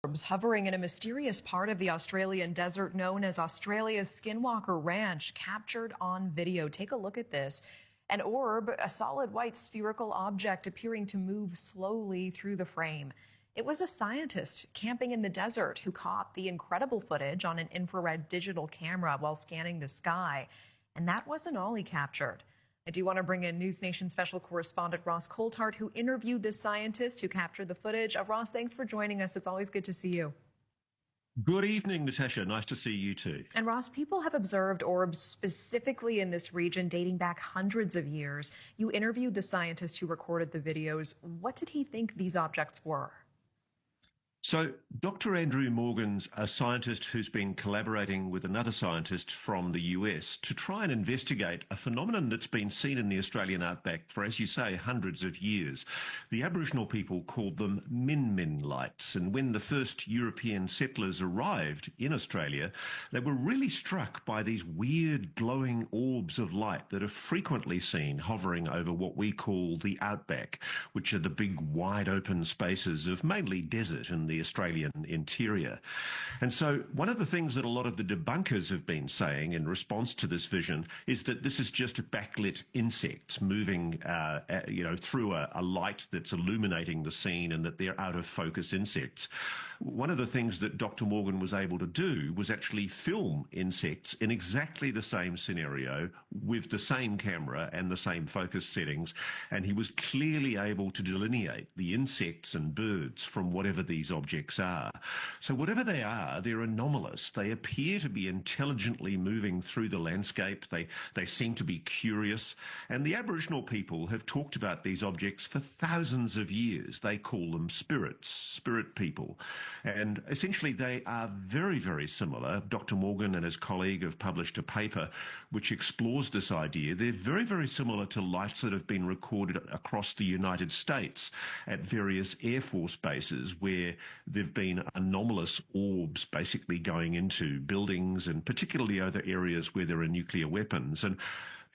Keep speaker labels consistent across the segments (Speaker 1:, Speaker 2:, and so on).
Speaker 1: Orbs hovering in a mysterious part of the Australian desert known as Australia's Skinwalker Ranch, captured on video. Take a look at this. An orb, a solid white spherical object appearing to move slowly through the frame. It was a scientist camping in the desert who caught the incredible footage on an infrared digital camera while scanning the sky. And that wasn't all he captured. I do want to bring in News Nation special correspondent Ross Coulthart, who interviewed this scientist who captured the footage. Ross, thanks for joining us. It's always good to see you.
Speaker 2: Good evening, Natasha. Nice to see you too.
Speaker 1: And Ross, people have observed orbs specifically in this region dating back hundreds of years. You interviewed the scientist who recorded the videos. What did he think these objects were?
Speaker 2: So Dr. Andrew Morgan's a scientist who's been collaborating with another scientist from the US to try and investigate a phenomenon that's been seen in the Australian outback for, as you say, hundreds of years. The Aboriginal people called them min-min lights, and when the first European settlers arrived in Australia, they were really struck by these weird glowing orbs of light that are frequently seen hovering over what we call the outback, which are the big wide open spaces of mainly desert and the Australian interior. And so one of the things that a lot of the debunkers have been saying in response to this vision is that this is just backlit insects moving through a light that's illuminating the scene, and that they're out of focus insects. One of the things that Dr. Morgan was able to do was actually film insects in exactly the same scenario with the same camera and the same focus settings, and he was clearly able to delineate the insects and birds from whatever these objects are. So whatever they are, they're anomalous. They appear to be intelligently moving through the landscape. They seem to be curious. And the Aboriginal people have talked about these objects for thousands of years. They call them spirits, spirit people. And essentially they are very, very similar. Dr. Morgan and his colleague have published a paper which explores this idea. They're very, very similar to lights that have been recorded across the United States at various Air Force bases where there've been anomalous orbs basically going into buildings, and particularly other areas where there are nuclear weapons. And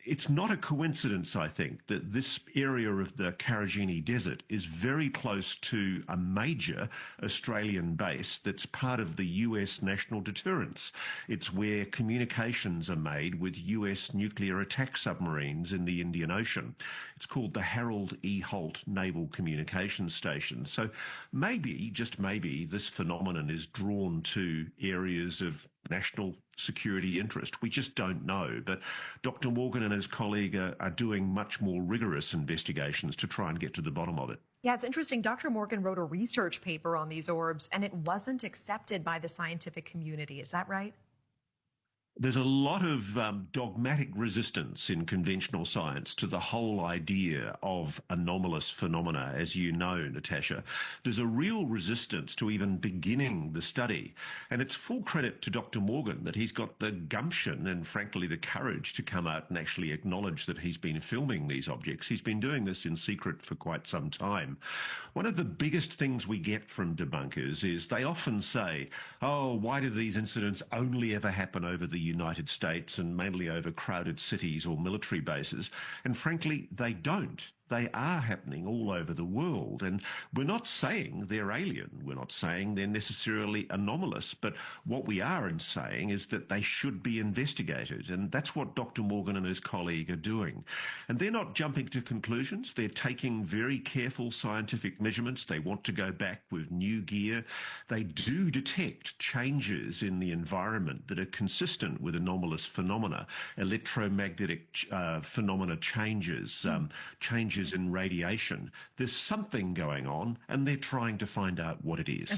Speaker 2: it's not a coincidence, I think, that this area of the Karijini Desert is very close to a major Australian base that's part of the US national deterrence. It's where communications are made with US nuclear attack submarines in the Indian Ocean. It's called the Harold E. Holt Naval Communications Station. So maybe, just maybe, this phenomenon is drawn to areas of national security interest. We just don't know. But Dr. Morgan and his colleague are doing much more rigorous investigations to try and get to the bottom of it.
Speaker 1: Yeah, it's interesting. Dr. Morgan wrote a research paper on these orbs, and it wasn't accepted by the scientific community. Is that right?
Speaker 2: There's a lot of dogmatic resistance in conventional science to the whole idea of anomalous phenomena, as you know, Natasha. There's a real resistance to even beginning the study. And it's full credit to Dr. Morgan that he's got the gumption and, frankly, the courage to come out and actually acknowledge that he's been filming these objects. He's been doing this in secret for quite some time. One of the biggest things we get from debunkers is they often say, oh, why do these incidents only ever happen over the United States and mainly over crowded cities or military bases? And frankly, they don't. They are happening all over the world, and we're not saying they're alien. We're not saying they're necessarily anomalous, but what we are saying is that they should be investigated, and that's what Dr. Morgan and his colleague are doing. And they're not jumping to conclusions. They're taking very careful scientific measurements. They want to go back with new gear. They do detect changes in the environment that are consistent with anomalous phenomena, electromagnetic phenomena changes, changes in radiation. There's something going on, and they're trying to find out what it is.